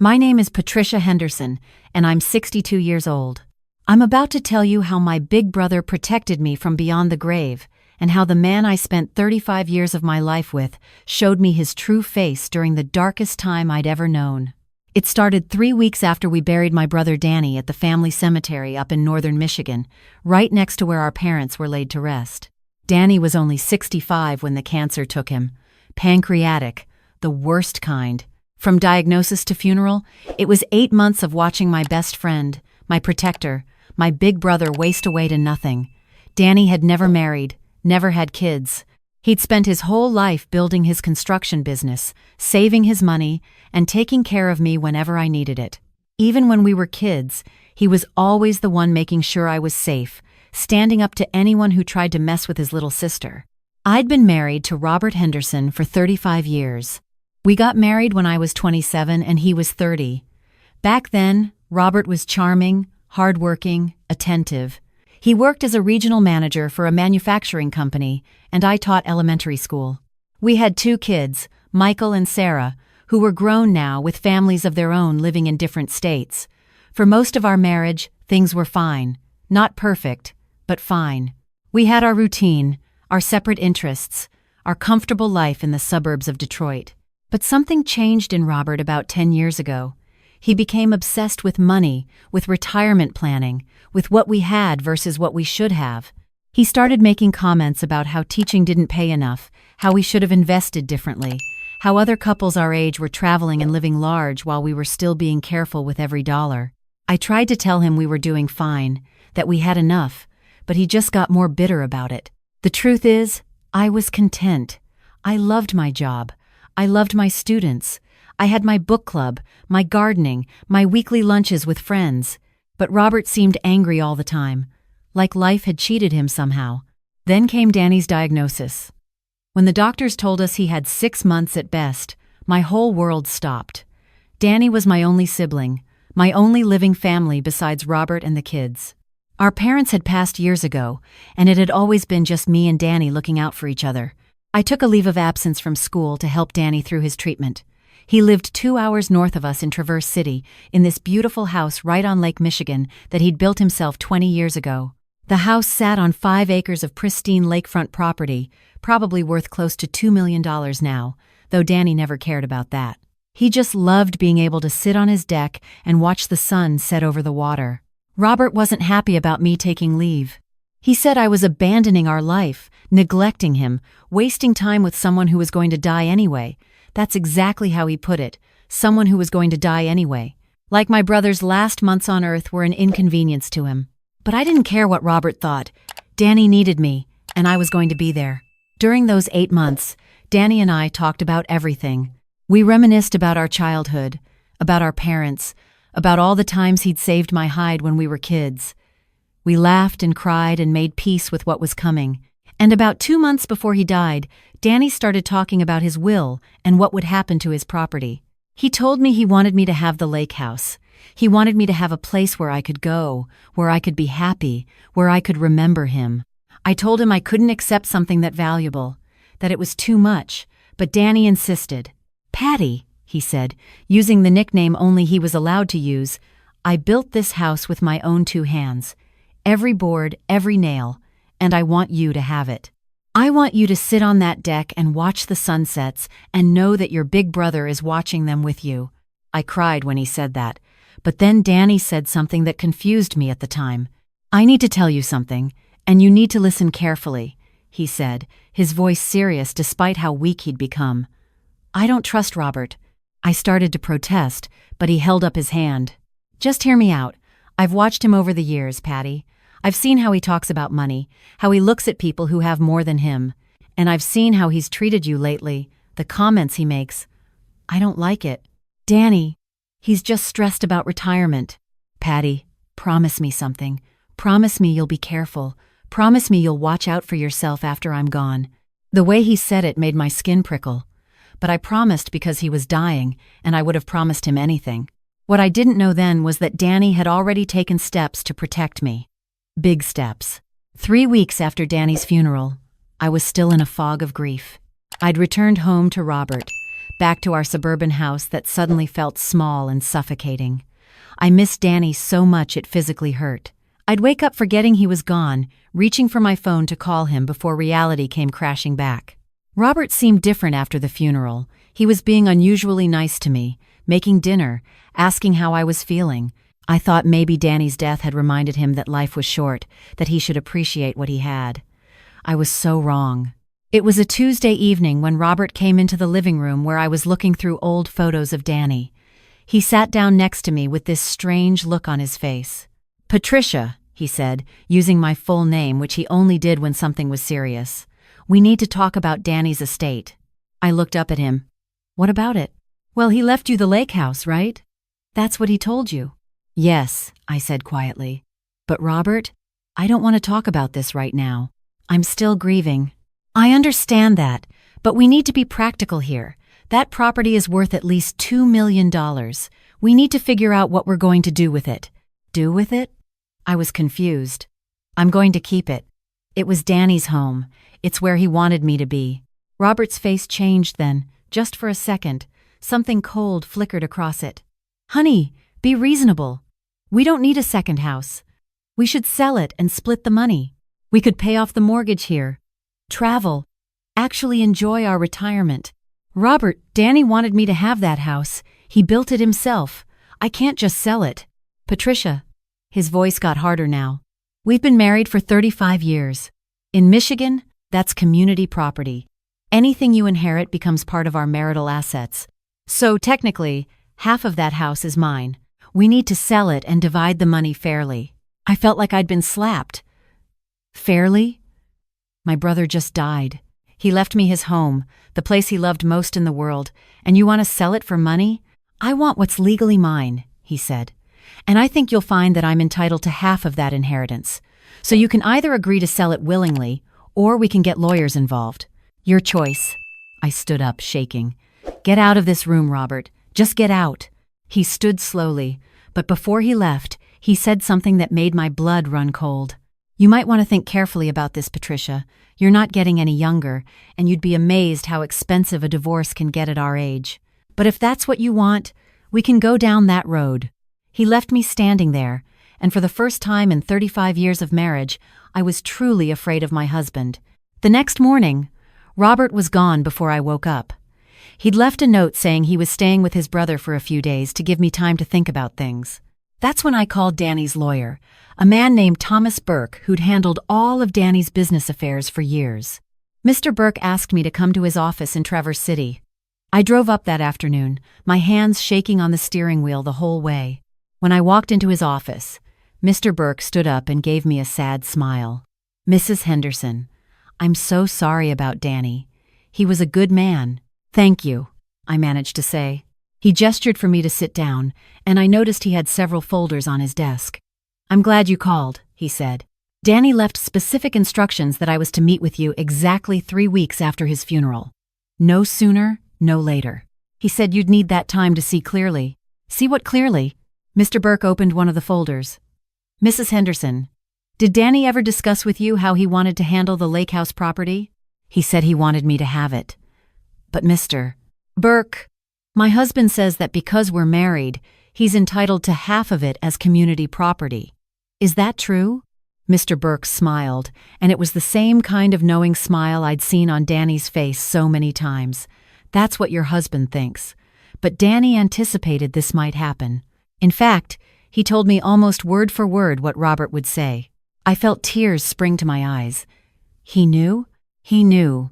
My name is Patricia Henderson, and I'm 62 years old. I'm about to tell you how my big brother protected me from beyond the grave, and how the man I spent 35 years of my life with showed me his true face during the darkest time I'd ever known. It started 3 weeks after we buried my brother Danny at the family cemetery up in northern Michigan, right next to where our parents were laid to rest. Danny was only 65 when the cancer took him. Pancreatic, the worst kind. From diagnosis to funeral, it was 8 months of watching my best friend, my protector, my big brother waste away to nothing. Danny had never married, never had kids. He'd spent his whole life building his construction business, saving his money, and taking care of me whenever I needed it. Even when we were kids, he was always the one making sure I was safe, standing up to anyone who tried to mess with his little sister. I'd been married to Robert Henderson for 35 years. We got married when I was 27 and he was 30. Back then, Robert was charming, hardworking, attentive. He worked as a regional manager for a manufacturing company, and I taught elementary school. We had 2 kids, Michael and Sarah, who were grown now with families of their own living in different states. For most of our marriage, things were fine. Not perfect, but fine. We had our routine, our separate interests, our comfortable life in the suburbs of Detroit. But something changed in Robert about 10 years ago. He became obsessed with money, with retirement planning, with what we had versus what we should have. He started making comments about how teaching didn't pay enough, how we should have invested differently, how other couples our age were traveling and living large while we were still being careful with every dollar. I tried to tell him we were doing fine, that we had enough, but he just got more bitter about it. The truth is, I was content. I loved my job. I loved my students. I had my book club, my gardening, my weekly lunches with friends. But Robert seemed angry all the time, like life had cheated him somehow. Then came Danny's diagnosis. When the doctors told us he had 6 months at best, my whole world stopped. Danny was my only sibling, my only living family besides Robert and the kids. Our parents had passed years ago, and it had always been just me and Danny looking out for each other. I took a leave of absence from school to help Danny through his treatment. He lived 2 hours north of us in Traverse City, in this beautiful house right on Lake Michigan that he'd built himself 20 years ago. The house sat on 5 acres of pristine lakefront property, probably worth close to $2 million now, though Danny never cared about that. He just loved being able to sit on his deck and watch the sun set over the water. Robert wasn't happy about me taking leave. He said I was abandoning our life, neglecting him, wasting time with someone who was going to die anyway. That's exactly how he put it, someone who was going to die anyway. Like my brother's last months on earth were an inconvenience to him. But I didn't care what Robert thought. Danny needed me, and I was going to be there. During those 8 months, Danny and I talked about everything. We reminisced about our childhood, about our parents, about all the times he'd saved my hide when we were kids. We laughed and cried and made peace with what was coming. And about 2 months before he died, Danny started talking about his will and what would happen to his property. He told me he wanted me to have the lake house. He wanted me to have a place where I could go, where I could be happy, where I could remember him. I told him I couldn't accept something that valuable, that it was too much, but Danny insisted. "Patty," he said, using the nickname only he was allowed to use, "I built this house with my own 2 hands. Every board, every nail, and I want you to have it. I want you to sit on that deck and watch the sunsets and know that your big brother is watching them with you." I cried when he said that, but then Danny said something that confused me at the time. "I need to tell you something, and you need to listen carefully," he said, his voice serious despite how weak he'd become. "I don't trust Robert." I started to protest, but he held up his hand. "Just hear me out. I've watched him over the years, Patty. I've seen how he talks about money, how he looks at people who have more than him, and I've seen how he's treated you lately, the comments he makes. I don't like it. Danny, he's just stressed about retirement. Patty, promise me something. Promise me you'll be careful. Promise me you'll watch out for yourself after I'm gone." The way he said it made my skin prickle. But I promised because he was dying, and I would have promised him anything. What I didn't know then was that Danny had already taken steps to protect me. Big steps. 3 weeks after Danny's funeral, I was still in a fog of grief. I'd returned home to Robert, back to our suburban house that suddenly felt small and suffocating. I missed Danny so much it physically hurt. I'd wake up forgetting he was gone, reaching for my phone to call him before reality came crashing back. Robert seemed different after the funeral. He was being unusually nice to me, making dinner, asking how I was feeling. I thought maybe Danny's death had reminded him that life was short, that he should appreciate what he had. I was so wrong. It was a Tuesday evening when Robert came into the living room where I was looking through old photos of Danny. He sat down next to me with this strange look on his face. "Patricia," he said, using my full name, which he only did when something was serious. "We need to talk about Danny's estate." I looked up at him. "What about it?" "Well, he left you the lake house, right? That's what he told you." "Yes," I said quietly. "But Robert, I don't want to talk about this right now. I'm still grieving." "I understand that, but we need to be practical here. That property is worth at least $2 million. We need to figure out what we're going to do with it." "Do with it?" I was confused. "I'm going to keep it. It was Danny's home. It's where he wanted me to be." Robert's face changed then, just for a second. Something cold flickered across it. "Honey, be reasonable. We don't need a second house. We should sell it and split the money. We could pay off the mortgage here, travel, actually enjoy our retirement." "Robert, Danny wanted me to have that house. He built it himself. I can't just sell it." "Patricia," his voice got harder now, "we've been married for 35 years. In Michigan, that's community property. Anything you inherit becomes part of our marital assets. So technically, half of that house is mine. We need to sell it and divide the money fairly." I felt like I'd been slapped. "Fairly? My brother just died. He left me his home, the place he loved most in the world, and you want to sell it for money? I want what's legally mine," he said. "And I think you'll find that I'm entitled to half of that inheritance. So you can either agree to sell it willingly, or we can get lawyers involved. Your choice." I stood up, shaking. "Get out of this room, Robert. Just get out." He stood slowly, but before he left, he said something that made my blood run cold. "You might want to think carefully about this, Patricia. You're not getting any younger, and you'd be amazed how expensive a divorce can get at our age. But if that's what you want, we can go down that road." He left me standing there, and for the first time in 35 years of marriage, I was truly afraid of my husband. The next morning, Robert was gone before I woke up. He'd left a note saying he was staying with his brother for a few days to give me time to think about things. That's when I called Danny's lawyer, a man named Thomas Burke who'd handled all of Danny's business affairs for years. Mr. Burke asked me to come to his office in Traverse City. I drove up that afternoon, my hands shaking on the steering wheel the whole way. When I walked into his office, Mr. Burke stood up and gave me a sad smile. "Mrs. Henderson, I'm so sorry about Danny. He was a good man." "Thank you," I managed to say. He gestured for me to sit down, and I noticed he had several folders on his desk. "I'm glad you called," he said. "Danny left specific instructions that I was to meet with you exactly 3 weeks after his funeral. No sooner, no later. He said you'd need that time to see clearly." "See what clearly?" Mr. Burke opened one of the folders. "Mrs. Henderson, did Danny ever discuss with you how he wanted to handle the lake house property?" "He said he wanted me to have it." "But Mr. Burke, my husband says that because we're married, he's entitled to half of it as community property. Is that true?" Mr. Burke smiled, and it was the same kind of knowing smile I'd seen on Danny's face so many times. "That's what your husband thinks. But Danny anticipated this might happen. In fact, he told me almost word for word what Robert would say." I felt tears spring to my eyes. "He knew?" "He knew.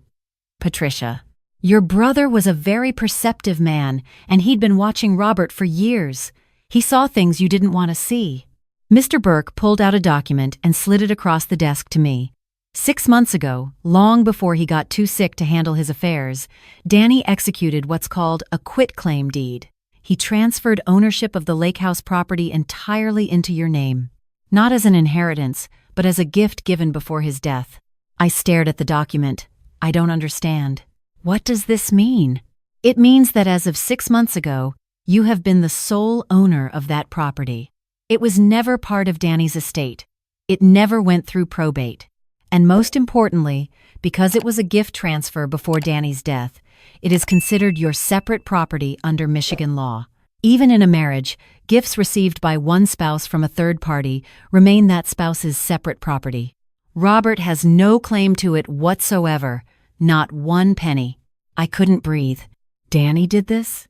Patricia, your brother was a very perceptive man, and he'd been watching Robert for years. He saw things you didn't want to see." Mr. Burke pulled out a document and slid it across the desk to me. 6 months ago, long before he got too sick to handle his affairs, Danny executed what's called a quitclaim deed. He transferred ownership of the lake house property entirely into your name. Not as an inheritance, but as a gift given before his death. I stared at the document. "I don't understand. What does this mean?" "It means that as of 6 months ago, you have been the sole owner of that property. It was never part of Danny's estate. It never went through probate. And most importantly, because it was a gift transfer before Danny's death, It is considered your separate property under Michigan law. Even in a marriage, gifts received by one spouse from a third party remain that spouse's separate property. Robert has no claim to it whatsoever, not one penny. I couldn't breathe. Danny did this?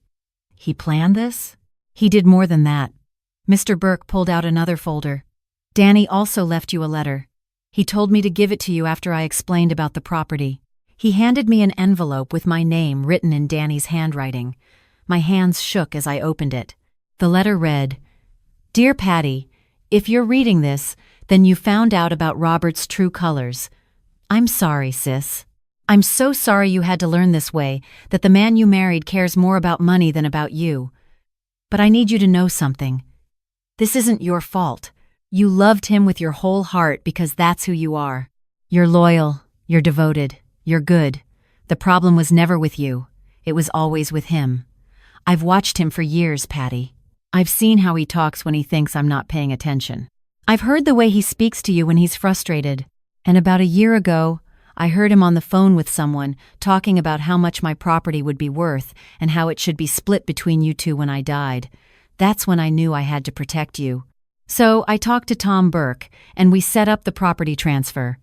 He planned this? He did more than that. Mr. Burke pulled out another folder. Danny also left you a letter. He told me to give it to you after I explained about the property. He handed me an envelope with my name written in Danny's handwriting. My hands shook as I opened it. The letter read, "Dear Patty, if you're reading this, then you found out about Robert's true colors. I'm sorry, sis. I'm so sorry you had to learn this way, that the man you married cares more about money than about you. But I need you to know something. This isn't your fault. You loved him with your whole heart because that's who you are. You're loyal, you're devoted, you're good. The problem was never with you. It was always with him. I've watched him for years, Patty. I've seen how he talks when he thinks I'm not paying attention. I've heard the way he speaks to you when he's frustrated. And about a year ago, I heard him on the phone with someone talking about how much my property would be worth and how it should be split between you two when I died. That's when I knew I had to protect you. So I talked to Tom Burke, and we set up the property transfer.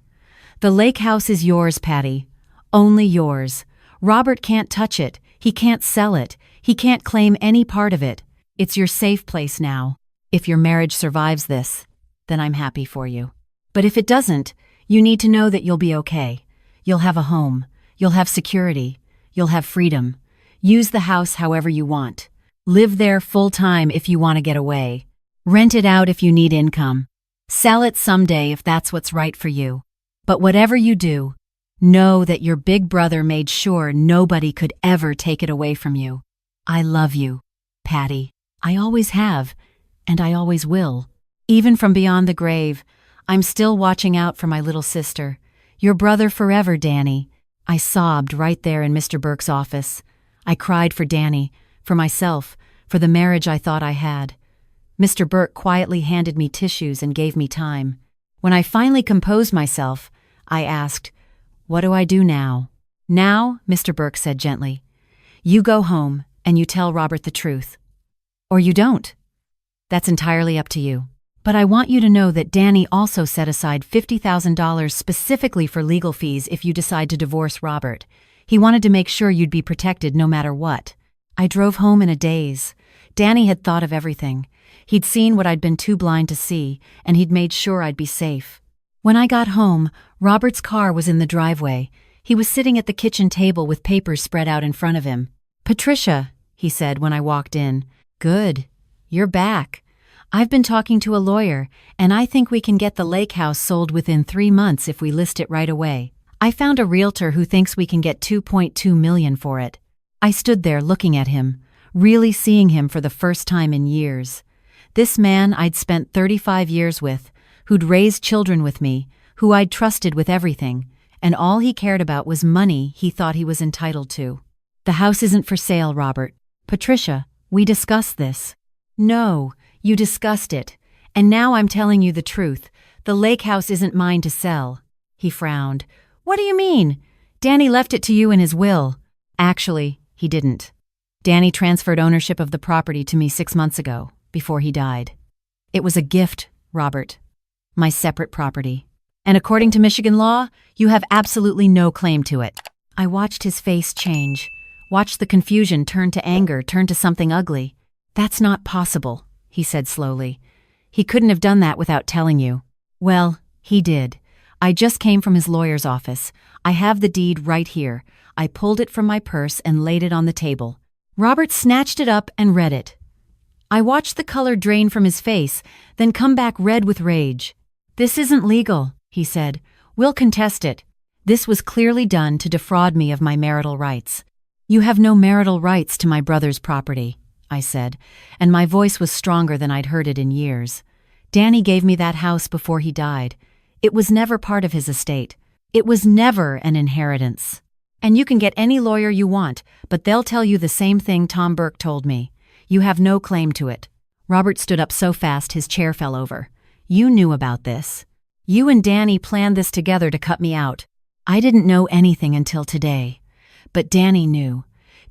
The lake house is yours, Patty. Only yours. Robert can't touch it. He can't sell it. He can't claim any part of it. It's your safe place now. If your marriage survives this, then I'm happy for you. But if it doesn't, you need to know that you'll be okay. You'll have a home. You'll have security. You'll have freedom. Use the house however you want. Live there full-time if you want to get away. Rent it out if you need income. Sell it someday if that's what's right for you. But whatever you do, know that your big brother made sure nobody could ever take it away from you. I love you, Patty. I always have, and I always will. Even from beyond the grave, I'm still watching out for my little sister. Your brother forever, Danny. I sobbed right there in Mr. Burke's office. I cried for Danny, for myself, for the marriage I thought I had. Mr. Burke quietly handed me tissues and gave me time. When I finally composed myself, I asked, "What do I do now?" "Now," Mr. Burke said gently, "you go home and you tell Robert the truth. Or you don't. That's entirely up to you. But I want you to know that Danny also set aside $50,000 specifically for legal fees if you decide to divorce Robert. He wanted to make sure you'd be protected no matter what." I drove home in a daze. Danny had thought of everything. He'd seen what I'd been too blind to see, and he'd made sure I'd be safe. When I got home, Robert's car was in the driveway. He was sitting at the kitchen table with papers spread out in front of him. "Patricia," he said when I walked in. "Good. You're back. I've been talking to a lawyer, and I think we can get the lake house sold within 3 months if we list it right away. I found a realtor who thinks we can get $2.2 million for it." I stood there looking at him, really seeing him for the first time in years. This man I'd spent 35 years with, who'd raised children with me, who I'd trusted with everything, and all he cared about was money he thought he was entitled to. "The house isn't for sale, Robert. Patricia, we discussed this." "No, you discussed it, and now I'm telling you the truth. The lake house isn't mine to sell." He frowned. "What do you mean? Danny left it to you in his will." "Actually, he didn't. Danny transferred ownership of the property to me 6 months ago, before he died. It was a gift, Robert. My separate property. And according to Michigan law, you have absolutely no claim to it." I watched his face change, watched the confusion turn to anger, turn to something ugly. "That's not possible," he said slowly. "He couldn't have done that without telling you." "Well, he did. I just came from his lawyer's office. I have the deed right here." I pulled it from my purse and laid it on the table. Robert snatched it up and read it. I watched the color drain from his face, then come back red with rage. "This isn't legal," he said. "We'll contest it. This was clearly done to defraud me of my marital rights." "You have no marital rights to my brother's property," I said, and my voice was stronger than I'd heard it in years. "Danny gave me that house before he died. It was never part of his estate. It was never an inheritance. And you can get any lawyer you want, but they'll tell you the same thing Tom Burke told me. You have no claim to it." Robert stood up so fast his chair fell over. "You knew about this. You and Danny planned this together to cut me out. I didn't know anything until today. But Danny knew.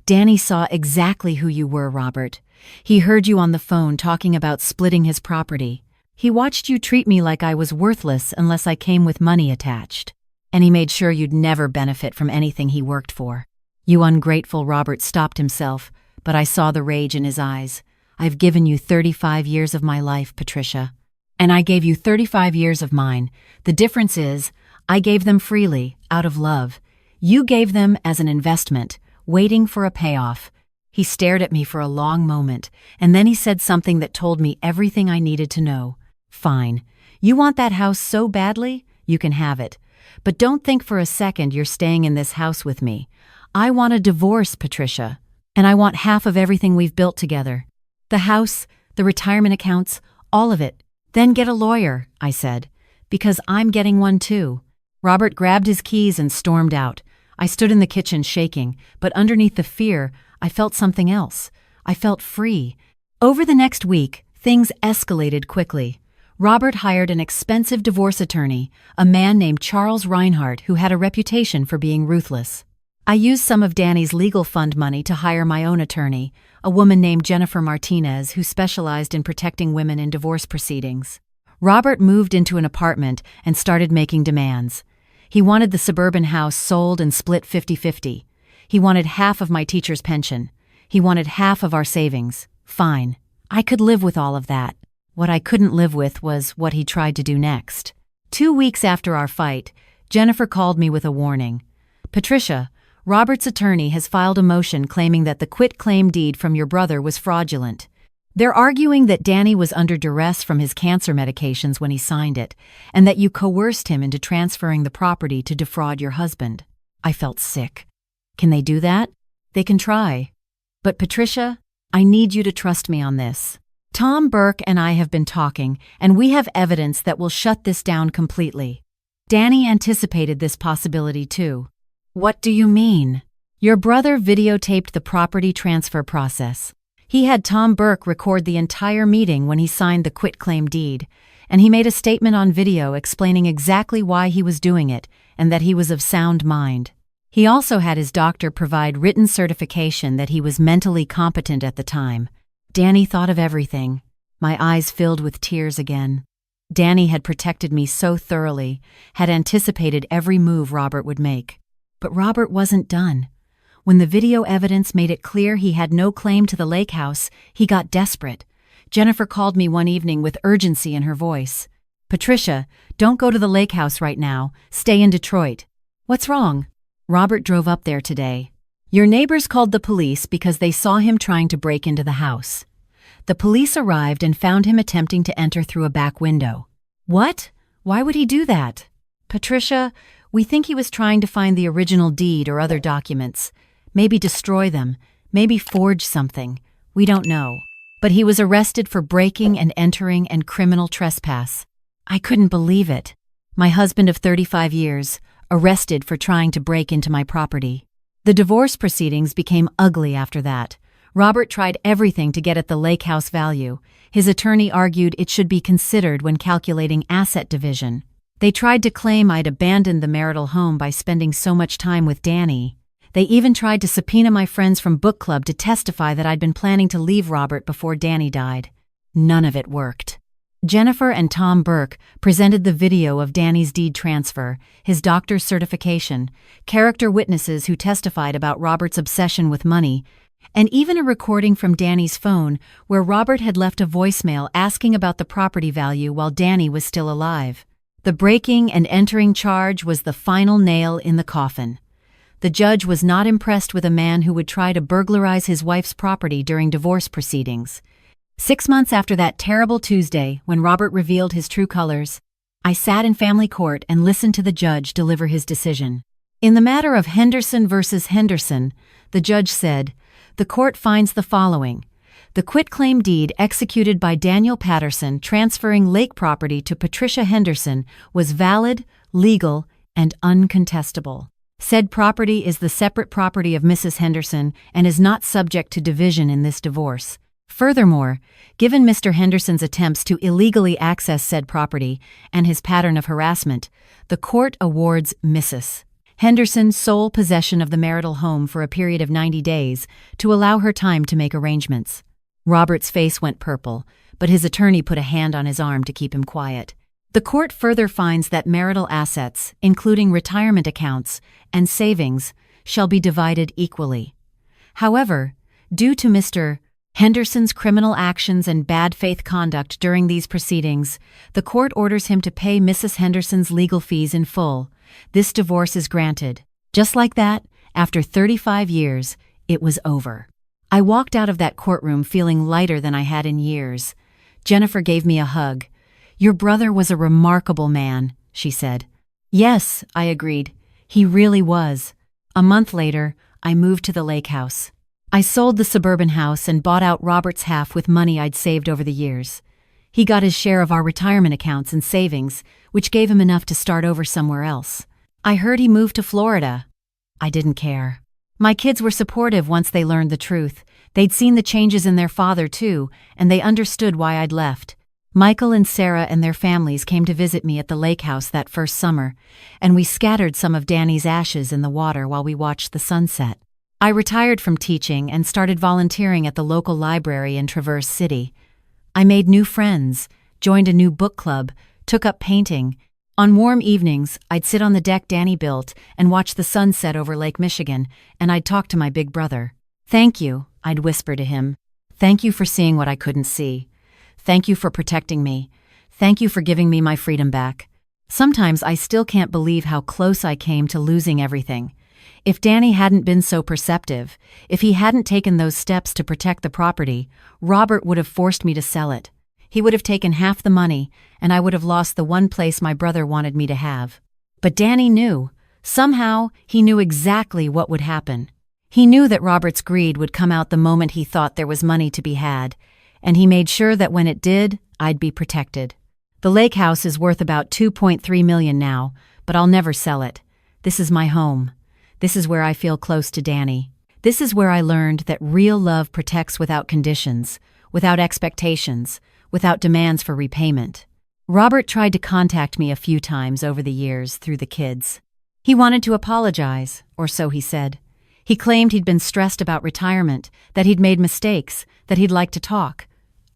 Danny saw exactly who you were, Robert. He heard you on the phone talking about splitting his property. He watched you treat me like I was worthless unless I came with money attached. And he made sure you'd never benefit from anything he worked for. You ungrateful Robert stopped himself, but I saw the rage in his eyes. I've given you 35 years of my life, Patricia. And I gave you 35 years of mine. The difference is, I gave them freely, out of love. You gave them as an investment, waiting for a payoff. He stared at me for a long moment, and then he said something that told me everything I needed to know. Fine. You want that house so badly? You can have it. But don't think for a second you're staying in this house with me. I want a divorce, Patricia. And I want half of everything we've built together. The house, the retirement accounts, all of it. Then get a lawyer, I said. Because I'm getting one too. Robert grabbed his keys and stormed out. I stood in the kitchen shaking, but underneath the fear, I felt something else. I felt free. Over the next week, things escalated quickly. Robert hired an expensive divorce attorney, a man named Charles Reinhardt who had a reputation for being ruthless. I used some of Danny's legal fund money to hire my own attorney, a woman named Jennifer Martinez who specialized in protecting women in divorce proceedings. Robert moved into an apartment and started making demands. He wanted the suburban house sold and split 50-50. He wanted half of my teacher's pension. He wanted half of our savings. Fine. I could live with all of that. What I couldn't live with was what he tried to do next. 2 weeks after our fight, Jennifer called me with a warning. Patricia, Robert's attorney has filed a motion claiming that the quitclaim deed from your brother was fraudulent. They're arguing that Danny was under duress from his cancer medications when he signed it, and that you coerced him into transferring the property to defraud your husband. I felt sick. Can they do that? They can try. But Patricia, I need you to trust me on this. Tom Burke and I have been talking, and we have evidence that will shut this down completely. Danny anticipated this possibility too. What do you mean? Your brother videotaped the property transfer process. He had Tom Burke record the entire meeting when he signed the quitclaim deed, and he made a statement on video explaining exactly why he was doing it and that he was of sound mind. He also had his doctor provide written certification that he was mentally competent at the time. Danny thought of everything. My eyes filled with tears again. Danny had protected me so thoroughly, had anticipated every move Robert would make. But Robert wasn't done. When the video evidence made it clear he had no claim to the lake house, he got desperate. Jennifer called me one evening with urgency in her voice. Patricia, don't go to the lake house right now. Stay in Detroit. What's wrong? Robert drove up there today. Your neighbors called the police because they saw him trying to break into the house. The police arrived and found him attempting to enter through a back window. What? Why would he do that? Patricia, we think he was trying to find the original deed or other documents. Maybe destroy them, maybe forge something. We don't know. But he was arrested for breaking and entering and criminal trespass. I couldn't believe it. My husband of 35 years, arrested for trying to break into my property. The divorce proceedings became ugly after that. Robert tried everything to get at the lake house value. His attorney argued it should be considered when calculating asset division. They tried to claim I'd abandoned the marital home by spending so much time with Danny. They even tried to subpoena my friends from book club to testify that I'd been planning to leave Robert before Danny died. None of it worked. Jennifer and Tom Burke presented the video of Danny's deed transfer, his doctor's certification, character witnesses who testified about Robert's obsession with money, and even a recording from Danny's phone where Robert had left a voicemail asking about the property value while Danny was still alive. The breaking and entering charge was the final nail in the coffin. The judge was not impressed with a man who would try to burglarize his wife's property during divorce proceedings. 6 months after that terrible Tuesday, when Robert revealed his true colors, I sat in family court and listened to the judge deliver his decision. In the matter of Henderson versus Henderson, the judge said, the court finds the following. The quitclaim deed executed by Daniel Patterson transferring lake property to Patricia Henderson was valid, legal, and uncontestable. Said property is the separate property of Mrs. Henderson and is not subject to division in this divorce. Furthermore, given Mr. Henderson's attempts to illegally access said property and his pattern of harassment, the court awards Mrs. Henderson's sole possession of the marital home for a period of 90 days to allow her time to make arrangements. Robert's face went purple, but his attorney put a hand on his arm to keep him quiet. The court further finds that marital assets, including retirement accounts and savings, shall be divided equally. However, due to Mr. Henderson's criminal actions and bad faith conduct during these proceedings, the court orders him to pay Mrs. Henderson's legal fees in full. This divorce is granted. Just like that, after 35 years, it was over. I walked out of that courtroom feeling lighter than I had in years. Jennifer gave me a hug. "Your brother was a remarkable man," she said. "Yes," I agreed. "He really was." A month later, I moved to the lake house. I sold the suburban house and bought out Robert's half with money I'd saved over the years. He got his share of our retirement accounts and savings, which gave him enough to start over somewhere else. I heard he moved to Florida. I didn't care. My kids were supportive once they learned the truth. They'd seen the changes in their father, too, and they understood why I'd left. Michael and Sarah and their families came to visit me at the lake house that first summer, and we scattered some of Danny's ashes in the water while we watched the sunset. I retired from teaching and started volunteering at the local library in Traverse City. I made new friends, joined a new book club, took up painting. On warm evenings, I'd sit on the deck Danny built and watch the sunset over Lake Michigan, and I'd talk to my big brother. "Thank you," I'd whisper to him. "Thank you for seeing what I couldn't see. Thank you for protecting me. Thank you for giving me my freedom back." Sometimes I still can't believe how close I came to losing everything. If Danny hadn't been so perceptive, if he hadn't taken those steps to protect the property, Robert would have forced me to sell it. He would have taken half the money, and I would have lost the one place my brother wanted me to have. But Danny knew. Somehow, he knew exactly what would happen. He knew that Robert's greed would come out the moment he thought there was money to be had, and he made sure that when it did, I'd be protected. The lake house is worth about $2.3 million now, but I'll never sell it. This is my home. This is where I feel close to Danny. This is where I learned that real love protects without conditions, without expectations, without demands for repayment. Robert tried to contact me a few times over the years through the kids. He wanted to apologize, or so he said. He claimed he'd been stressed about retirement, that he'd made mistakes, that he'd like to talk.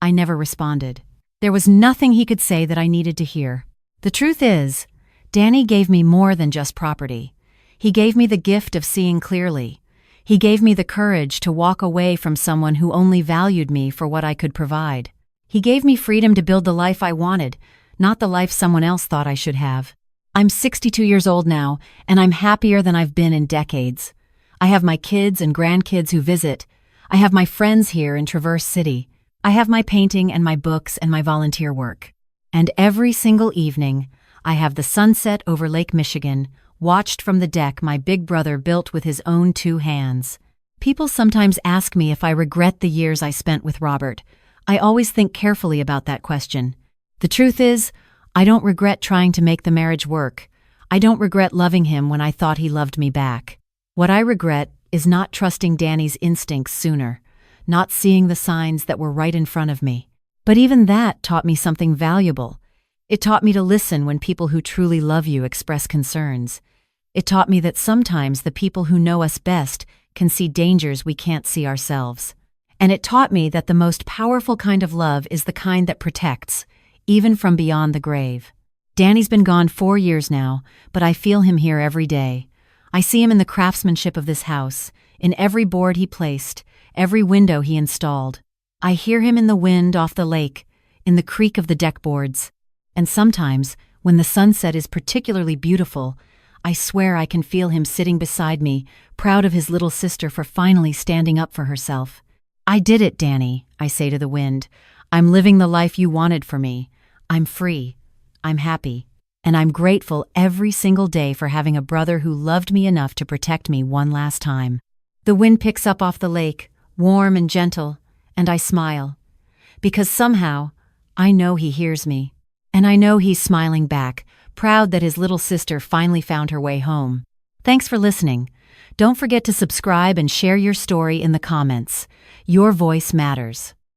I never responded. There was nothing he could say that I needed to hear. The truth is, Danny gave me more than just property. He gave me the gift of seeing clearly. He gave me the courage to walk away from someone who only valued me for what I could provide. He gave me freedom to build the life I wanted, not the life someone else thought I should have. I'm 62 years old now, and I'm happier than I've been in decades. I have my kids and grandkids who visit. I have my friends here in Traverse City. I have my painting and my books and my volunteer work. And every single evening, I have the sunset over Lake Michigan, watched from the deck my big brother built with his own 2 hands. People sometimes ask me if I regret the years I spent with Robert. I always think carefully about that question. The truth is, I don't regret trying to make the marriage work. I don't regret loving him when I thought he loved me back. What I regret is not trusting Danny's instincts sooner, not seeing the signs that were right in front of me. But even that taught me something valuable. It taught me to listen when people who truly love you express concerns. It taught me that sometimes the people who know us best can see dangers we can't see ourselves. And it taught me that the most powerful kind of love is the kind that protects, even from beyond the grave. Danny's been gone 4 years now, but I feel him here every day. I see him in the craftsmanship of this house, in every board he placed, every window he installed. I hear him in the wind off the lake, in the creak of the deck boards. And sometimes, when the sunset is particularly beautiful, I swear I can feel him sitting beside me, proud of his little sister for finally standing up for herself. "I did it, Danny," I say to the wind. "I'm living the life you wanted for me. I'm free. I'm happy. And I'm grateful every single day for having a brother who loved me enough to protect me one last time." The wind picks up off the lake, warm and gentle, and I smile. Because somehow, I know he hears me. And I know he's smiling back, proud that his little sister finally found her way home. Thanks for listening. Don't forget to subscribe and share your story in the comments. Your voice matters.